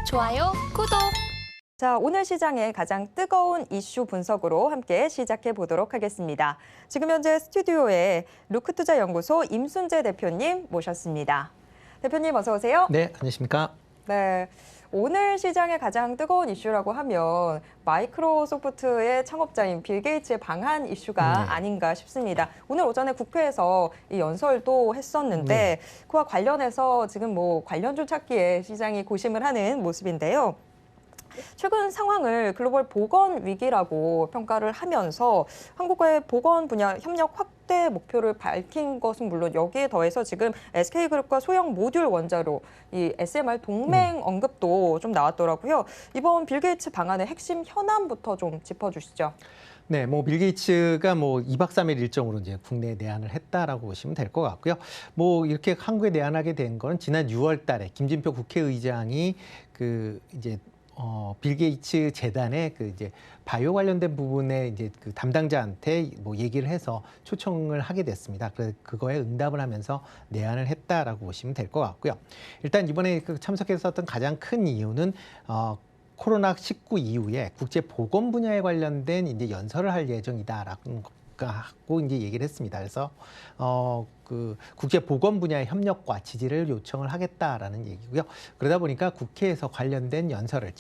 좋아요, 구독. 자, 오늘 시장의 가장 뜨거운 이슈 분석으로 함께 시작해 보도록 하겠습니다. 지금 현재 스튜디오에 루크투자연구소 임순재 대표님 모셨습니다. 대표님 어서 오세요. 네, 안녕하십니까? 네, 오늘 시장의 가장 뜨거운 이슈라고 하면 마이크로소프트의 창업자인 빌 게이츠의 방한 이슈가 네. 아닌가 싶습니다. 오늘 오전에 국회에서 이 연설도 했었는데 그와 관련해서 지금 관련주 찾기에 시장이 고심을 하는 모습인데요. 최근 상황을 글로벌 보건 위기라고 평가를 하면서 한국과의 보건 분야 협력 확대 목표를 밝힌 것은 물론 여기에 더해서 지금 SK그룹과 소형 모듈 원자로 이 SMR 동맹 언급도 좀 나왔더라고요. 이번 빌 게이츠 방안의 핵심 현안부터 좀 짚어주시죠. 네, 빌 게이츠가 2박 3일 일정으로 이제 국내에 내한을 했다라고 보시면 될 것 같고요. 이렇게 한국에 내한하게 된 거는 지난 6월 달에 김진표 국회의장이 빌 게이츠 재단의 이제 바이오 관련된 부분에 이제 그 담당자한테 얘기를 해서 초청을 하게 됐습니다. 그래서 그거에 응답을 하면서 내한을 했다라고 보시면 될 것 같고요. 일단 이번에 참석했었던 가장 큰 이유는 코로나19 이후에 국제 보건 분야에 관련된 이제 연설을 할 예정이다라고 하고 이제 얘기를 했습니다. 그래서 국제 보건 분야의 협력과 지지를 요청을 하겠다라는 얘기고요. 그러다 보니까 국회에서 관련된 연설을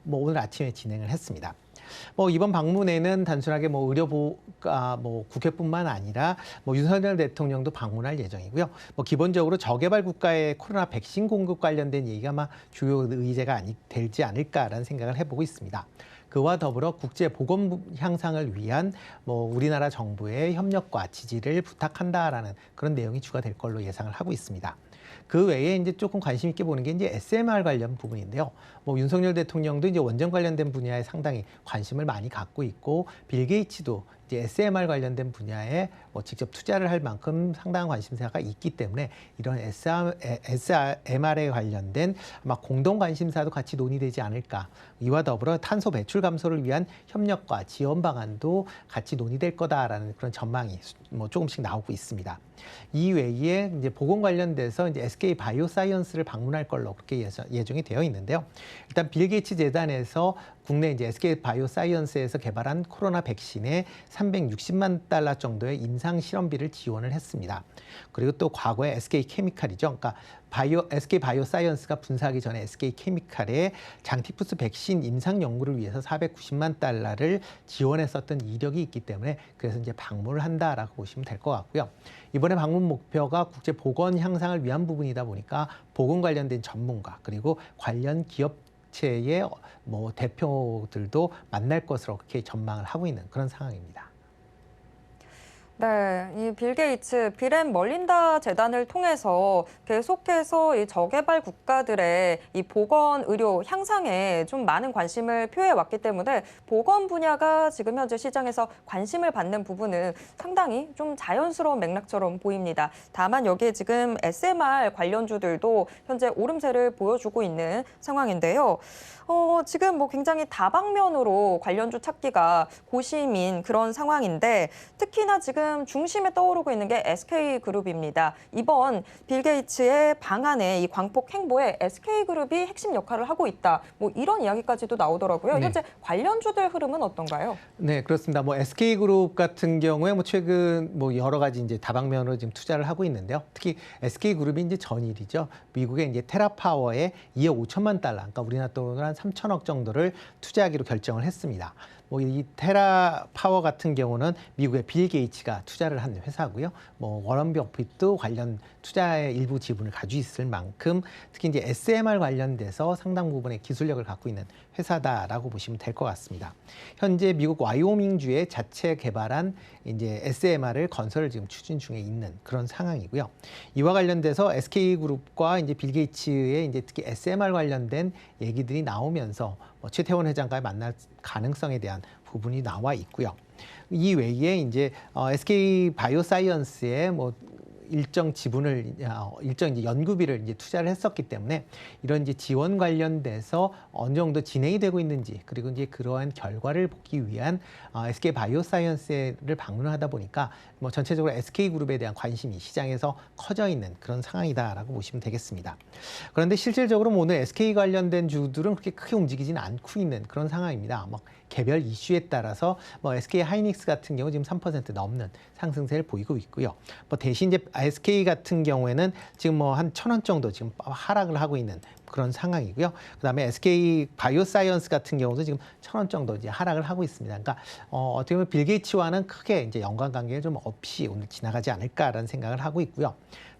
오늘 아침에 진행을 했습니다. 이번 방문에는 단순하게 의료부가 국회뿐만 아니라 윤석열 대통령도 방문할 예정이고요. 기본적으로 저개발 국가의 코로나 백신 공급 관련된 얘기가 아마 주요 의제가 되지 않을까라는 생각을 해보고 있습니다. 그와 더불어 국제 보건 향상을 위한 우리나라 정부의 협력과 지지를 부탁한다라는 그런 내용이 추가될 걸로 예상을 하고 있습니다. 그 외에 이제 조금 관심 있게 보는 게 이제 SMR 관련 부분인데요. 윤석열 대통령도 이제 원전 관련된 분야에 상당히 관심을 많이 갖고 있고 빌 게이츠도 이제 SMR 관련된 분야에 직접 투자를 할 만큼 상당한 관심사가 있기 때문에 이런 SMR에 관련된 아마 공동 관심사도 같이 논의되지 않을까. 이와 더불어 탄소 배출 감소를 위한 협력과 지원 방안도 같이 논의될 거다라는 그런 전망이 조금씩 나오고 있습니다. 이 외에 이제 보건 관련돼서 이제 SK 바이오사이언스를 방문할 걸로 그렇게 예정이 되어 있는데요. 일단 빌 게이츠 재단에서 국내 이제 SK 바이오사이언스에서 개발한 코로나 백신에 360만 달러 정도의 임상 실험비를 지원을 했습니다. 그리고 또 과거에 SK 케미칼이죠. 그러니까 SK 바이오사이언스가 분사하기 전에 SK 케미칼의 장티푸스 백신 임상 연구를 위해서 490만 달러를 지원했었던 이력이 있기 때문에 그래서 이제 방문을 한다라고 보시면 될 것 같고요. 이번에 방문 목표가 국제 보건 향상을 위한 부분이다 보니까 보건 관련된 전문가 그리고 관련 기업체의 대표들도 만날 것으로 그렇게 전망을 하고 있는 그런 상황입니다. 네, 이 빌 게이츠 빌 앤 멀린다 재단을 통해서 계속해서 이 저개발 국가들의 이 보건 의료 향상에 좀 많은 관심을 표해 왔기 때문에 보건 분야가 지금 현재 시장에서 관심을 받는 부분은 상당히 좀 자연스러운 맥락처럼 보입니다. 다만 여기에 지금 SMR 관련주들도 현재 오름세를 보여주고 있는 상황인데요. 지금 굉장히 다방면으로 관련주 찾기가 고심인 그런 상황인데 특히나 지금 중심에 떠오르고 있는 게 SK그룹입니다. 이번 빌 게이츠의 방안에 이 광폭 행보에 SK그룹이 핵심 역할을 하고 있다. 이런 이야기까지도 나오더라고요. 네. 현재 관련주들 흐름은 어떤가요? 네, 그렇습니다. SK그룹 같은 경우에 최근 여러 가지 이제 다방면으로 지금 투자를 하고 있는데요. 특히 SK그룹이 이제 전일이죠. 미국의 이제 테라파워에 2억 5천만 달러, 그러니까 우리나라 돈으로 한 3천억 정도를 투자하기로 결정을 했습니다. 이 테라파워 같은 경우는 미국의 빌 게이츠가 투자를 한 회사고요. 워런 버핏도 관련 투자의 일부 지분을 가지고 있을 만큼 특히 이제 SMR 관련돼서 상당 부분의 기술력을 갖고 있는 회사다라고 보시면 될 것 같습니다. 현재 미국 와이오밍주에 자체 개발한 이제 SMR을 건설을 지금 추진 중에 있는 그런 상황이고요. 이와 관련돼서 SK그룹과 이제 빌 게이츠의 이제 특히 SMR 관련된 얘기들이 나오면서 최태원 회장과의 만날 가능성에 대한 부분이 나와 있고요. 이 외에 이제 SK 바이오사이언스의 일정 지분을 일정 이제 연구비를 이제 투자를 했었기 때문에 이런 이제 지원 관련돼서 어느 정도 진행이 되고 있는지 그리고 이제 그러한 결과를 보기 위한 SK 바이오사이언스를 방문하다 보니까 뭐 전체적으로 SK 그룹에 대한 관심이 시장에서 커져 있는 그런 상황이다라고 보시면 되겠습니다. 그런데 실질적으로 뭐 오늘 SK 관련된 주들은 그렇게 크게 움직이지는 않고 있는 그런 상황입니다. 뭐 개별 이슈에 따라서 뭐 SK 하이닉스 같은 경우 지금 3% 넘는 상승세를 보이고 있고요. 뭐 대신 이제 SK 같은 경우에는 지금 뭐 한 1,000원 정도 지금 하락을 하고 있는 그런 상황이고요. 그다음에 SK 바이오사이언스 같은 경우도 지금 1,000원 정도 이제 하락을 하고 있습니다. 그러니까 어떻게 보면 빌 게이츠와는 크게 이제 연관관계가 좀 없이 오늘 지나가지 않을까라는 생각을 하고 있고요.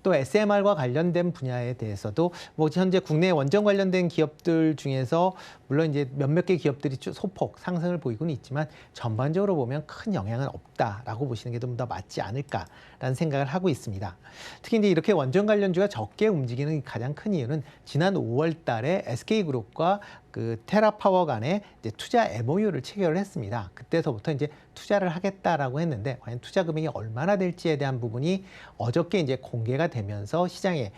또 SMR과 관련된 분야에 대해서도 뭐 현재 국내 원전 관련된 기업들 중에서 물론 이제 몇몇 개 기업들이 소폭 상승을 보이고는 있지만 전반적으로 보면 큰 영향은 없다라고 보시는 게 좀 더 맞지 않을까라는 생각을 하고 있습니다. 특히 이제 이렇게 원전 관련주가 적게 움직이는 가장 큰 이유는 지난 5월 달에 SK그룹과 그 테라파워 간에 이제 투자 MOU를 체결을 했습니다. 그때서부터 이제 투자를 하겠다라고 했는데 과연 투자 금액이 얼마나 될지에 대한 부분이 어저께 이제 공개가 되면서 시장에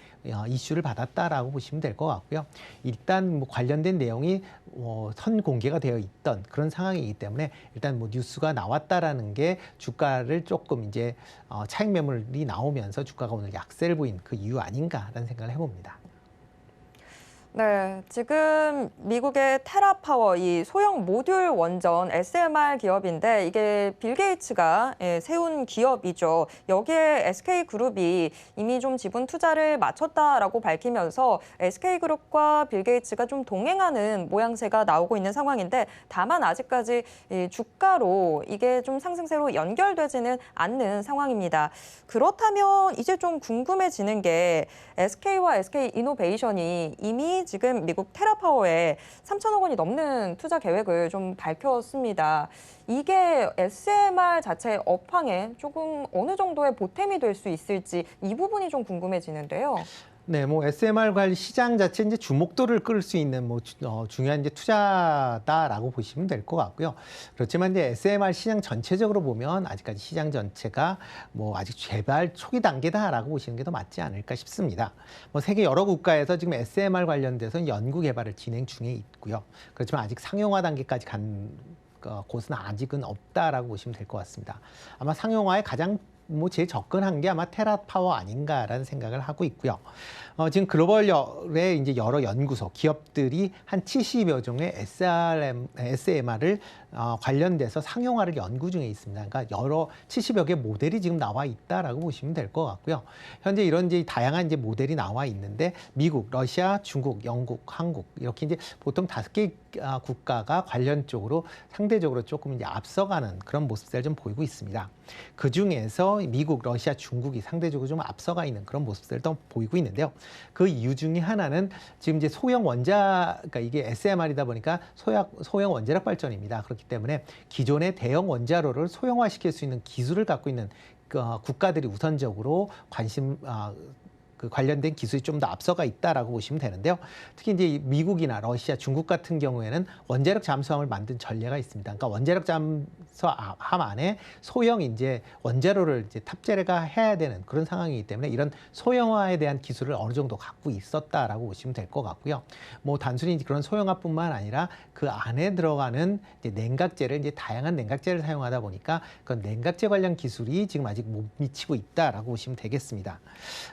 이슈를 받았다라고 보시면 될 것 같고요. 일단 뭐 관련된 내용이 선 공개가 되어 있던 그런 상황이기 때문에 일단 뭐 뉴스가 나왔다라는 게 주가를 조금 이제 차익 매물이 나오면서 주가가 오늘 약세를 보인 그 이유 아닌가라는 생각을 해봅니다. 네, 지금 미국의 테라파워, 이 소형 모듈 원전 SMR 기업인데 이게 빌 게이츠가 세운 기업이죠. 여기에 SK그룹이 이미 좀 지분 투자를 마쳤다라고 밝히면서 SK그룹과 빌 게이츠가 좀 동행하는 모양새가 나오고 있는 상황인데 다만 아직까지 이 주가로 이게 좀 상승세로 연결되지는 않는 상황입니다. 그렇다면 이제 좀 궁금해지는 게 SK와 SK이노베이션이 이미 지금 미국 테라파워에 3천억 원이 넘는 투자 계획을 좀 밝혔습니다. 이게 SMR 자체의 업황에 조금 어느 정도의 보탬이 될 수 있을지 이 부분이 좀 궁금해지는데요. 네, 뭐 SMR 관리 시장 자체 이제 주목도를 끌 수 있는 뭐 중요한 이제 투자다라고 보시면 될 것 같고요. 그렇지만 이제 SMR 시장 전체적으로 보면 아직까지 시장 전체가 뭐 아직 개발 초기 단계다라고 보시는 게 더 맞지 않을까 싶습니다. 뭐 세계 여러 국가에서 지금 SMR 관련돼서 연구 개발을 진행 중에 있고요. 그렇지만 아직 상용화 단계까지 간 곳은 아직은 없다라고 보시면 될 것 같습니다. 아마 상용화에 가장 뭐 제일 접근한 게 아마 테라파워 아닌가라는 생각을 하고 있고요. 지금 글로벌의 이제 여러 연구소, 기업들이 한 70여 종의 SMR을 관련돼서 상용화를 연구 중에 있습니다. 그러니까 여러 70여 개 모델이 지금 나와 있다라고 보시면 될 것 같고요. 현재 이런 이제 다양한 이제 모델이 나와 있는데 미국, 러시아, 중국, 영국, 한국 이렇게 이제 보통 5개 국가가 관련 쪽으로 상대적으로 조금 이제 앞서가는 그런 모습들을 좀 보이고 있습니다. 그 중에서 미국, 러시아, 중국이 상대적으로 좀 앞서가 있는 그런 모습들도 보이고 있는데요. 그 이유 중에 하나는 지금 이제 그러니까 이게 SMR이다 보니까 소형 원자력 발전입니다. 그렇기 때문에 기존의 대형 원자로를 소형화시킬 수 있는 기술을 갖고 있는 국가들이 우선적으로 그 관련된 기술이 좀 더 앞서가 있다라고 보시면 되는데요. 특히 이제 미국이나 러시아, 중국 같은 경우에는 원자력 잠수함을 만든 전례가 있습니다. 그러니까 원자력 잠수함 안에 소형 이제 원자로를 이제 탑재가 해야 되는 그런 상황이기 때문에 이런 소형화에 대한 기술을 어느 정도 갖고 있었다라고 보시면 될 것 같고요. 뭐 단순히 그런 소형화뿐만 아니라 그 안에 들어가는 이제 냉각재를 이제 다양한 냉각재를 사용하다 보니까 그 냉각재 관련 기술이 지금 아직 못 미치고 있다라고 보시면 되겠습니다.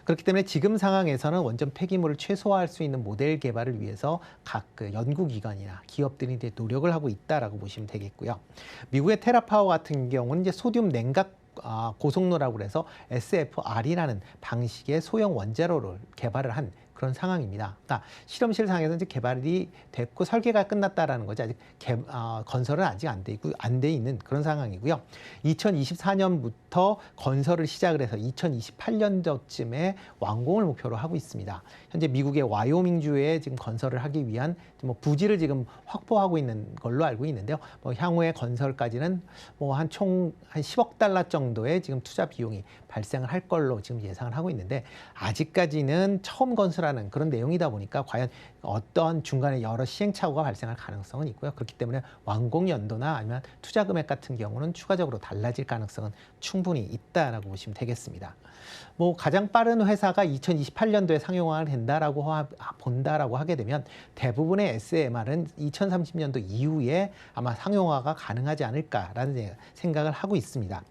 그렇기 때문에 지금 상황에서는 원전 폐기물을 최소화할 수 있는 모델 개발을 위해서 각 그 연구기관이나 기업들이 이제 노력을 하고 있다라고 보시면 되겠고요. 미국의 테라파워 같은 경우는 이제 소듐 냉각 고속로라고 해서 SFR이라는 방식의 소형 원자로를 개발을 한 그런 상황입니다. 그러니까 실험실 상에서 이제 개발이 됐고 설계가 끝났다라는 거지 아직 건설은 아직 안 돼 있는 그런 상황이고요. 2024년부터 건설을 시작을 해서 2028년도쯤에 완공을 목표로 하고 있습니다. 현재 미국의 와이오밍주에 지금 건설을 하기 위한 뭐 부지를 지금 확보하고 있는 걸로 알고 있는데요. 뭐 향후에 건설까지는 뭐 한 10억 달러 정도의 지금 투자 비용이 발생을 할 걸로 지금 예상을 하고 있는데 아직까지는 처음 건설하는 그런 내용이다 보니까 과연 어떤 중간에 여러 시행착오가 발생할 가능성은 있고요. 그렇기 때문에 완공 연도나 아니면 투자 금액 같은 경우는 추가적으로 달라질 가능성은 충분히 있다라고 보시면 되겠습니다. 뭐 가장 빠른 회사가 2028년도에 상용화가 본다라고 하게 되면 대부분의 SMR은 2030년도 이후에 아마 상용화가 가능하지 않을까라는 생각을 하고 있습니다.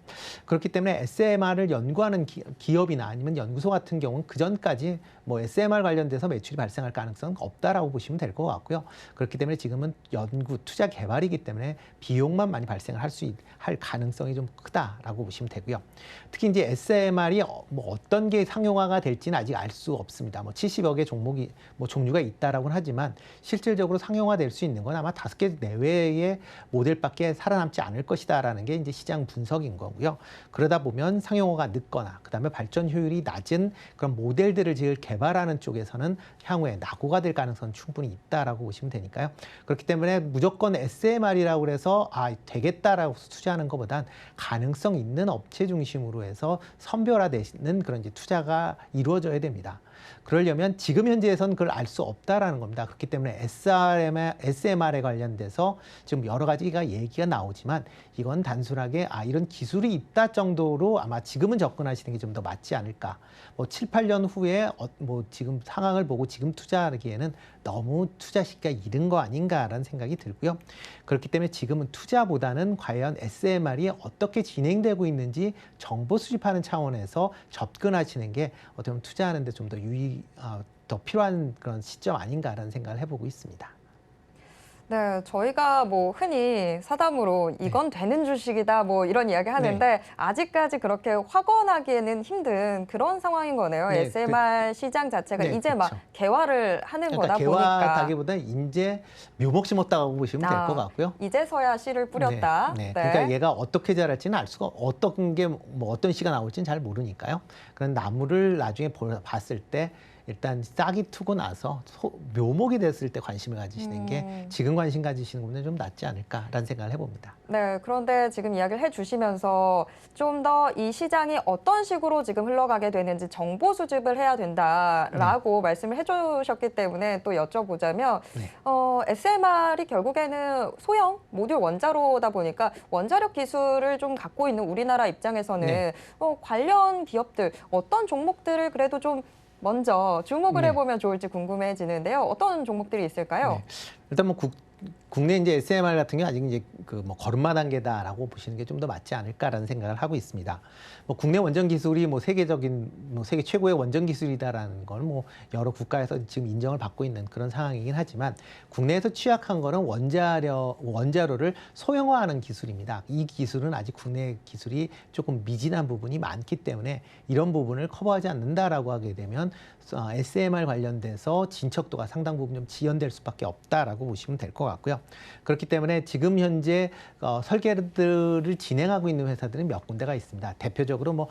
그렇기 때문에 SMR을 연구하는 기업이나 아니면 연구소 같은 경우는 그 전까지 뭐 SMR 관련돼서 매출이 발생할 가능성은 없다라고 보시면 될 것 같고요. 그렇기 때문에 지금은 연구, 투자, 개발이기 때문에 비용만 많이 발생을 할 가능성이 좀 크다라고 보시면 되고요. 특히 이제 SMR이 뭐 어떤 게 상용화가 될지는 아직 알 수 없습니다. 뭐 70여 개 종류가 있다라고는 하지만 실질적으로 상용화될 수 있는 건 아마 5개 내외의 모델밖에 살아남지 않을 것이다라는 게 이제 시장 분석인 거고요. 그러다 보면 상용화가 늦거나 그다음에 발전 효율이 낮은 그런 모델들을 개발하는 쪽에서는 향후에 낙오가 될 가능성은 충분히 있다라고 보시면 되니까요. 그렇기 때문에 무조건 SMR이라고 해서 되겠다라고 투자하는 것보단 가능성 있는 업체 중심으로 해서 선별화되는 그런 이제 투자가 이루어져야 됩니다. 그러려면 지금 현재에서는 그걸 알 수 없다라는 겁니다. 그렇기 때문에 SMR에 관련돼서 지금 여러 가지가 얘기가 나오지만 이건 단순하게 이런 기술이 있다 정도로 아마 지금은 접근하시는 게 좀 더 맞지 않을까. 뭐 7, 8년 후에 뭐 지금 상황을 보고 지금 투자하기에는 너무 투자 시기가 이른 거 아닌가라는 생각이 들고요. 그렇기 때문에 지금은 투자보다는 과연 SMR이 어떻게 진행되고 있는지 정보 수집하는 차원에서 접근하시는 게 어떻게 보면 투자하는 데 좀 더 필요한 그런 시점 아닌가라는 생각을 해보고 있습니다. 네, 저희가 뭐 흔히 사담으로 이건 되는 주식이다 뭐 이런 이야기 하는데 아직까지 그렇게 확언하기에는 힘든 그런 상황인 거네요. 네, SMR 시장 자체가 이제 막 그렇죠. 개화를 하는 거다 보니까. 개화다기보다는 이제 묘목 심었다고 보시면 될 것 같고요. 이제서야 씨를 뿌렸다. 그러니까 얘가 어떻게 자랄지는 알 수가 어떤 씨가 나올지는 잘 모르니까요. 그런 나무를 나중에 봤을 때 일단 싹이 트고 나서 묘목이 됐을 때 관심을 가지시는 게 지금 관심 가지시는 것보다는 좀 낫지 않을까라는 생각을 해봅니다. 네, 그런데 지금 이야기를 해주시면서 좀 더 이 시장이 어떤 식으로 지금 흘러가게 되는지 정보 수집을 해야 된다라고 말씀을 해주셨기 때문에 또 여쭤보자면 SMR이 결국에는 소형 모듈 원자로다 보니까 원자력 기술을 좀 갖고 있는 우리나라 입장에서는 관련 기업들 어떤 종목들을 그래도 좀 먼저 주목을 해보면 좋을지 궁금해지는데요. 어떤 종목들이 있을까요? 일단 뭐 국내 이제 SMR 같은 경우 아직 이제 뭐 걸음마 단계다라고 보시는 게 좀 더 맞지 않을까라는 생각을 하고 있습니다. 뭐 국내 원전 기술이 세계 최고의 원전 기술이다라는 건 뭐 여러 국가에서 지금 인정을 받고 있는 그런 상황이긴 하지만 국내에서 취약한 거는 원자로를 소형화하는 기술입니다. 이 기술은 아직 국내 기술이 조금 미진한 부분이 많기 때문에 이런 부분을 커버하지 않는다라고 하게 되면 SMR 관련돼서 진척도가 상당 부분 좀 지연될 수밖에 없다라고 보시면 될 것 같고요. 그렇기 때문에 지금 현재 설계들을 진행하고 있는 회사들은 몇 군데가 있습니다. 대표적으로 뭐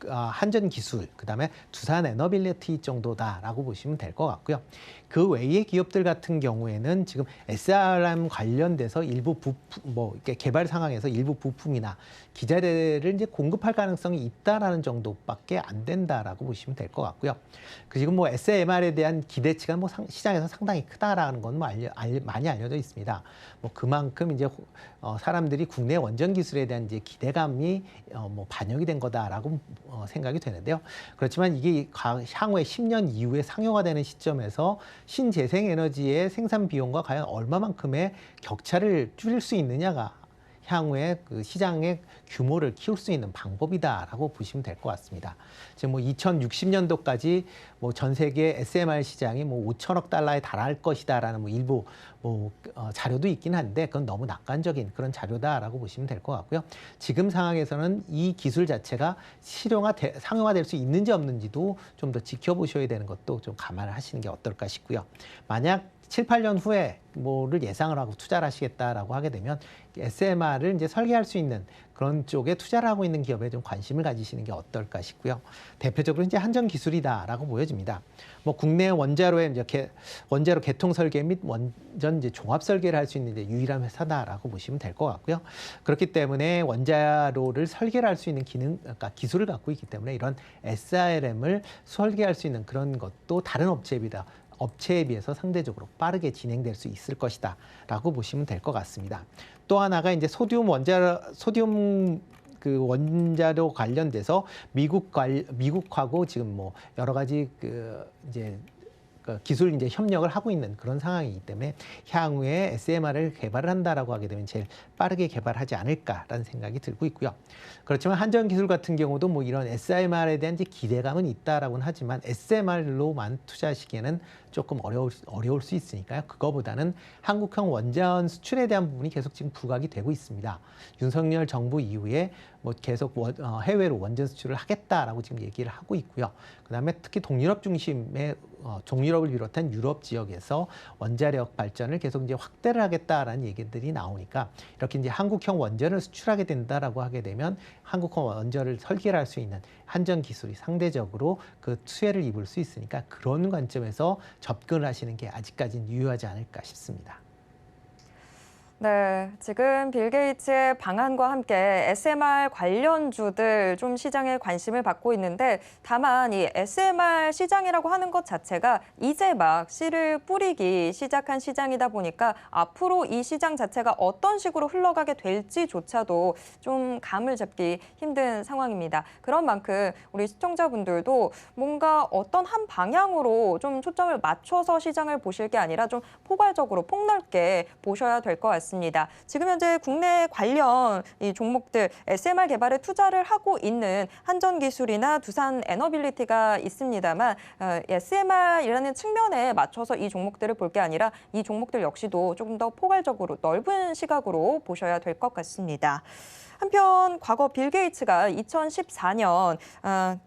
한전기술, 그다음에 두산에너빌리티 정도다라고 보시면 될 것 같고요. 그 외의 기업들 같은 경우에는 지금 SRM 관련돼서 일부 이렇게 개발 상황에서 일부 부품이나 기자재를 이제 공급할 가능성이 있다라는 정도밖에 안 된다라고 보시면 될 것 같고요. 지금 뭐 SMR에 대한 기대치가 시장에서 상당히 크다라는 건 많이 알려져 있습니다. 뭐 그만큼 이제 사람들이 국내 원전 기술에 대한 이제 기대감이 반영이 된 거다라고 생각이 되는데요. 그렇지만 이게 향후에 10년 이후에 상용화되는 시점에서 신재생 에너지의 생산 비용과 과연 얼마만큼의 격차를 줄일 수 있느냐가 향후에 그 시장의 규모를 키울 수 있는 방법이다라고 보시면 될 것 같습니다. 지금 2060년도까지 전 세계 SMR 시장이 5천억 달러에 달할 것이다라는 일부 자료도 있긴 한데 그건 너무 낙관적인 그런 자료다라고 보시면 될 것 같고요. 지금 상황에서는 이 기술 자체가 상용화될 수 있는지 없는지도 좀 더 지켜보셔야 되는 것도 좀 감안을 하시는 게 어떨까 싶고요. 만약 7, 8년 후에 뭐를 예상을 하고 투자를 하시겠다라고 하게 되면 SMR을 이제 설계할 수 있는 그런 쪽에 투자를 하고 있는 기업에 좀 관심을 가지시는 게 어떨까 싶고요. 대표적으로 이제 한전 기술이다라고 보여집니다. 국내 원자로의 이제 원자로 개통 설계 및 원전 이제 종합 설계를 할 수 있는 이제 유일한 회사다라고 보시면 될 것 같고요. 그렇기 때문에 원자로를 설계를 할 수 있는 그러니까 기술을 갖고 있기 때문에 이런 SRM을 설계할 수 있는 그런 것도 다른 업체에 비해서 상대적으로 빠르게 진행될 수 있을 것이다라고 보시면 될 것 같습니다. 또 하나가 이제 소듐 그 원자로 관련돼서 미국하고 지금 뭐 여러 가지 그 이제 그 기술 이제 협력을 하고 있는 그런 상황이기 때문에 향후에 SMR을 개발을 한다라고 하게 되면 제일 빠르게 개발하지 않을까라는 생각이 들고 있고요. 그렇지만 한전기술 같은 경우도 뭐 이런 SMR에 대한 이제 기대감은 있다라고는 하지만 SMR로만 투자하시기에는 조금 어려울 수 있으니까요. 그거보다는 한국형 원자원 수출에 대한 부분이 계속 지금 부각이 되고 있습니다. 윤석열 정부 이후에 뭐 계속 해외로 원전 수출을 하겠다라고 지금 얘기를 하고 있고요. 그다음에 특히 동유럽 중심의 동유럽을 비롯한 유럽 지역에서 원자력 발전을 계속 이제 확대를 하겠다라는 얘기들이 나오니까 이렇게 이제 한국형 원전을 수출하게 된다라고 하게 되면 한국형 원전을 설계를 할 수 있는 한전 기술이 상대적으로 그 수혜를 입을 수 있으니까 그런 관점에서 접근을 하시는 게 아직까지는 유효하지 않을까 싶습니다. 네, 지금 빌 게이츠의 방안과 함께 SMR 관련주들 좀 시장에 관심을 받고 있는데 다만 이 SMR 시장이라고 하는 것 자체가 이제 막 씨를 뿌리기 시작한 시장이다 보니까 앞으로 이 시장 자체가 어떤 식으로 흘러가게 될지조차도 좀 감을 잡기 힘든 상황입니다. 그런 만큼 우리 시청자분들도 뭔가 어떤 한 방향으로 좀 초점을 맞춰서 시장을 보실 게 아니라 좀 포괄적으로 폭넓게 보셔야 될 것 같습니다. 지금 현재 국내 관련 이 종목들 SMR 개발에 투자를 하고 있는 한전기술이나 두산 에너빌리티가 있습니다만 SMR이라는 측면에 맞춰서 이 종목들을 볼 게 아니라 이 종목들 역시도 조금 더 포괄적으로 넓은 시각으로 보셔야 될 것 같습니다. 한편 과거 빌 게이츠가 2014년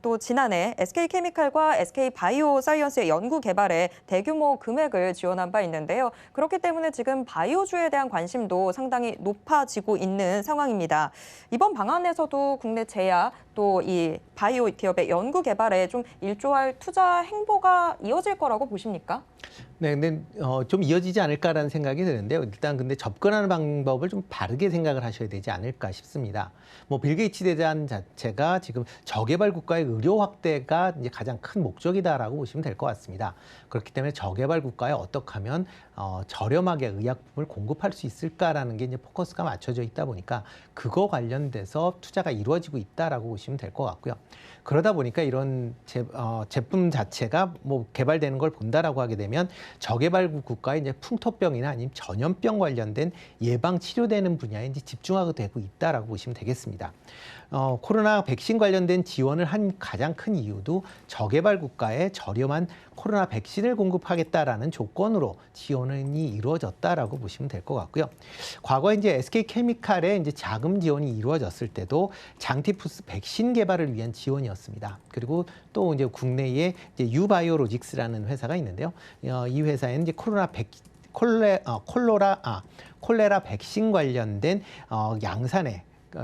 또 지난해 SK케미칼과 SK바이오사이언스의 연구 개발에 대규모 금액을 지원한 바 있는데요. 그렇기 때문에 지금 바이오주에 대한 관심도 상당히 높아지고 있는 상황입니다. 이번 방안에서도 국내 제약 또 이 바이오 기업의 연구 개발에 좀 일조할 투자 행보가 이어질 거라고 보십니까? 네, 근데 좀 이어지지 않을까라는 생각이 드는데요. 일단 근데 접근하는 방법을 좀 바르게 생각을 하셔야 되지 않을까 싶습니다. 뭐 빌 게이츠 대장 자체가 지금 저개발 국가의 의료 확대가 이제 가장 큰 목적이다라고 보시면 될 것 같습니다. 그렇기 때문에 저개발 국가에 어떻게 하면 저렴하게 의약품을 공급할 수 있을까라는 게 이제 포커스가 맞춰져 있다 보니까 그거 관련돼서 투자가 이루어지고 있다라고 보시면 될 것 같고요. 그러다 보니까 이런 제품 자체가 뭐 개발되는 걸 본다라고 하게 되면 저개발국 국가의 이제 풍토병이나 아니면 전염병 관련된 예방 치료되는 분야에 이제 집중하게 되고 있다라고 보시면 되겠습니다. 코로나 백신 관련된 지원을 한 가장 큰 이유도 저개발 국가에 저렴한 코로나 백신을 공급하겠다라는 조건으로 지원이 이루어졌다라고 보시면 될 것 같고요. 과거에 이제 SK케미칼의 이제 자금 지원이 이루어졌을 때도 장티푸스 백신 개발을 위한 지원이었습니다. 그리고 또 이제 국내에 이제 유바이오로직스라는 회사가 있는데요. 이 회사에는 이제 콜레라 백신 관련된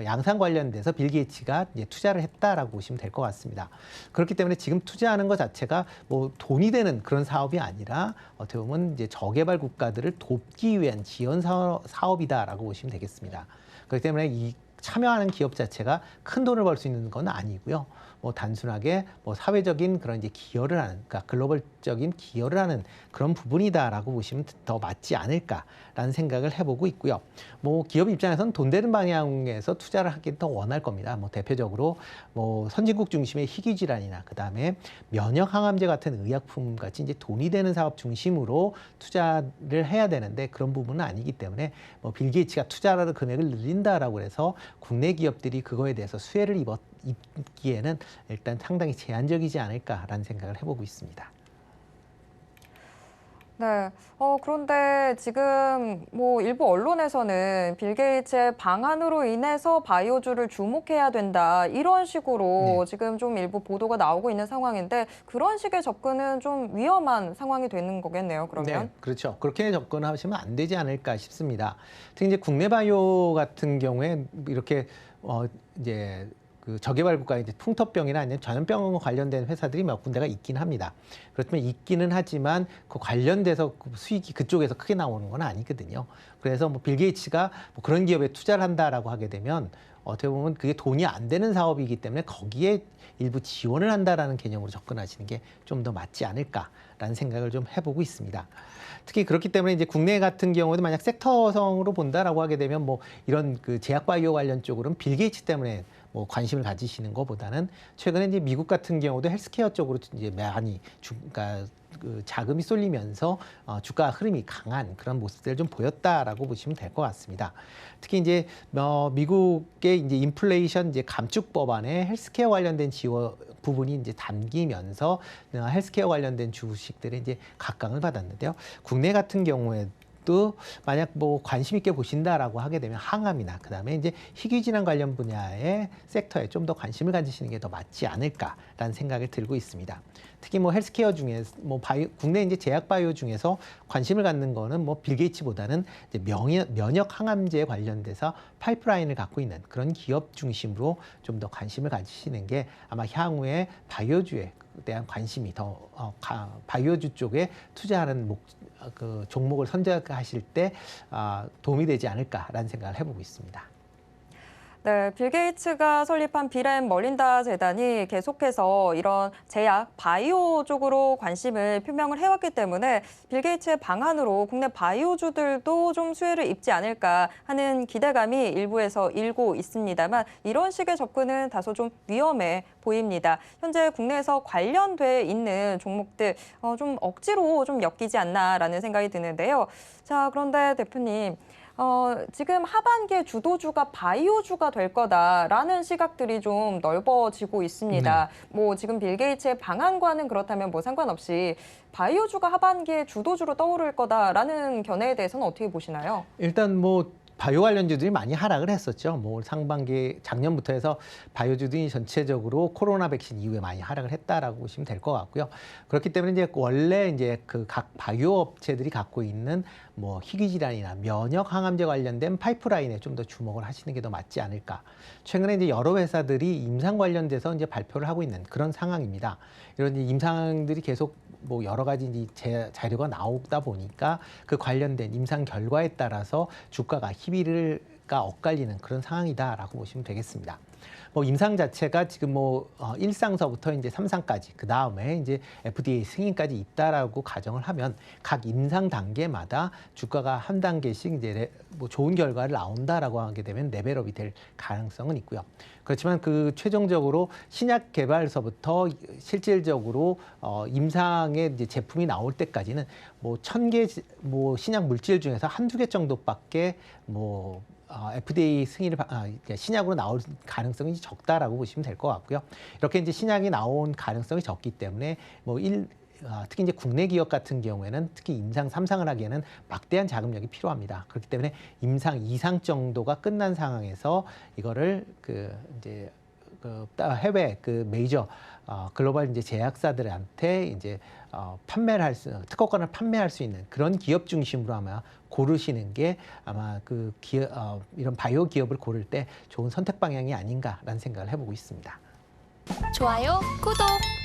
양산 관련돼서 빌 게이츠가 이제 투자를 했다라고 보시면 될 것 같습니다. 그렇기 때문에 지금 투자하는 것 자체가 뭐 돈이 되는 그런 사업이 아니라 어떻게 보면 이제 저개발 국가들을 돕기 위한 지원 사업이다라고 보시면 되겠습니다. 그렇기 때문에 이 참여하는 기업 자체가 큰 돈을 벌 수 있는 건 아니고요. 뭐 단순하게 뭐 사회적인 그런 이제 기여를 하는, 그러니까 글로벌적인 기여를 하는 그런 부분이다라고 보시면 더 맞지 않을까라는 생각을 해보고 있고요. 뭐 기업 입장에서는 돈 되는 방향에서 투자를 하기 더 원할 겁니다. 뭐 대표적으로 뭐 선진국 중심의 희귀 질환이나 그 다음에 면역 항암제 같은 의약품 같이 이제 돈이 되는 사업 중심으로 투자를 해야 되는데 그런 부분은 아니기 때문에 뭐 빌 게이츠가 투자하는 금액을 늘린다라고 해서 국내 기업들이 그거에 대해서 수혜를 입기에는 일단 상당히 제한적이지 않을까라는 생각을 해보고 있습니다. 네. 그런데 지금 뭐 일부 언론에서는 빌 게이츠의 방안으로 인해서 바이오주를 주목해야 된다. 이런 식으로 네. 지금 좀 일부 보도가 나오고 있는 상황인데 그런 식의 접근은 좀 위험한 상황이 되는 거겠네요, 그러면. 네, 그렇죠. 그렇게 접근하시면 안 되지 않을까 싶습니다. 특히 이제 국내 바이오 같은 경우에 이렇게 이제 그 저개발 국가에 이제 풍토병이나 아니면 전염병 관련된 회사들이 몇 군데가 있긴 합니다. 그렇지만 있기는 하지만 그 관련돼서 그 수익이 그쪽에서 크게 나오는 건 아니거든요. 그래서 뭐 빌 게이츠가 뭐 그런 기업에 투자를 한다라고 하게 되면 어떻게 보면 그게 돈이 안 되는 사업이기 때문에 거기에 일부 지원을 한다라는 개념으로 접근하시는 게 좀 더 맞지 않을까라는 생각을 좀 해보고 있습니다. 특히 그렇기 때문에 이제 국내 같은 경우도 만약 섹터성으로 본다라고 하게 되면 뭐 이런 그 제약 바이오 관련 쪽으로는 빌 게이츠 때문에 뭐 관심을 가지시는 것보다는 최근에 이제 미국 같은 경우도 헬스케어 쪽으로 이제 많이 그러니까 그 자금이 쏠리면서 주가 흐름이 강한 그런 모습들을 좀 보였다라고 보시면 될 것 같습니다. 특히 이제 미국의 이제 인플레이션 이제 감축 법안에 헬스케어 관련된 지원 부분이 이제 담기면서 헬스케어 관련된 주식들의 이제 각광을 받았는데요. 국내 같은 경우에 또 만약 뭐 관심 있게 보신다라고 하게 되면 항암이나 그다음에 이제 희귀질환 관련 분야의 섹터에 좀 더 관심을 가지시는 게 더 맞지 않을까라는 생각을 들고 있습니다. 특히 뭐 헬스케어 중에 뭐 국내 이제 제약 바이오 중에서 관심을 갖는 거는 뭐 빌 게이츠보다는 이제 면역 항암제에 관련돼서 파이프라인을 갖고 있는 그런 기업 중심으로 좀 더 관심을 가지시는 게 아마 향후에 바이오주에 대한 관심이 더 바이오주 쪽에 투자하는 그 종목을 선택하실 때 도움이 되지 않을까라는 생각을 해보고 있습니다. 네, 빌 게이츠가 설립한 빌 앤 멀린다 재단이 계속해서 이런 제약, 바이오 쪽으로 관심을 표명을 해왔기 때문에 빌 게이츠의 방안으로 국내 바이오주들도 좀 수혜를 입지 않을까 하는 기대감이 일부에서 일고 있습니다만 이런 식의 접근은 다소 좀 위험해 보입니다. 현재 국내에서 관련돼 있는 종목들 좀 억지로 좀 엮이지 않나라는 생각이 드는데요. 자, 그런데 대표님. 지금 하반기에 주도주가 바이오주가 될 거다라는 시각들이 좀 넓어지고 있습니다. 뭐 지금 빌 게이츠의 방안과는 그렇다면 뭐 상관없이 바이오주가 하반기에 주도주로 떠오를 거다라는 견해에 대해서는 어떻게 보시나요? 일단 뭐 바이오 관련주들이 많이 하락을 했었죠. 뭐 상반기 작년부터 해서 바이오주들이 전체적으로 코로나 백신 이후에 많이 하락을 했다라고 보시면 될 것 같고요. 그렇기 때문에 이제 원래 이제 그 각 바이오 업체들이 갖고 있는 뭐 희귀 질환이나 면역 항암제 관련된 파이프라인에 좀 더 주목을 하시는 게 더 맞지 않을까. 최근에 이제 여러 회사들이 임상 관련돼서 이제 발표를 하고 있는 그런 상황입니다. 이런 임상들이 계속 뭐 여러 가지 이제 자료가 나오다 보니까 그 관련된 임상 결과에 따라서 주가가 희비가 엇갈리는 그런 상황이다라고 보시면 되겠습니다. 뭐 임상 자체가 지금 뭐 1상서부터 이제 3상까지 그 다음에 이제 FDA 승인까지 있다라고 가정을 하면 각 임상 단계마다 주가가 한 단계씩 이제 뭐 좋은 결과를 나온다라고 하게 되면 레벨업이 될 가능성은 있고요. 그렇지만 그 최종적으로 신약 개발서부터 실질적으로 임상의 이제 제품이 나올 때까지는 뭐 1000개 뭐 신약 물질 중에서 한두 개 정도밖에 뭐 FDA 승인을 신약으로 나올 가능성이 적다라고 보시면 될 것 같고요. 이렇게 이제 신약이 나온 가능성이 적기 때문에 뭐 특히 이제 국내 기업 같은 경우에는 특히 임상 3상을 하기에는 막대한 자금력이 필요합니다. 그렇기 때문에 임상 2상 정도가 끝난 상황에서 이거를 이제 해외 메이저 글로벌 이제 제약사들한테 이제 특허권을 판매할 수 있는 그런 기업 중심으로 아마 고르시는 게 아마 이런 바이오 기업을 고를 때 좋은 선택 방향이 아닌가라는 생각을 해보고 있습니다. 좋아요, 구독!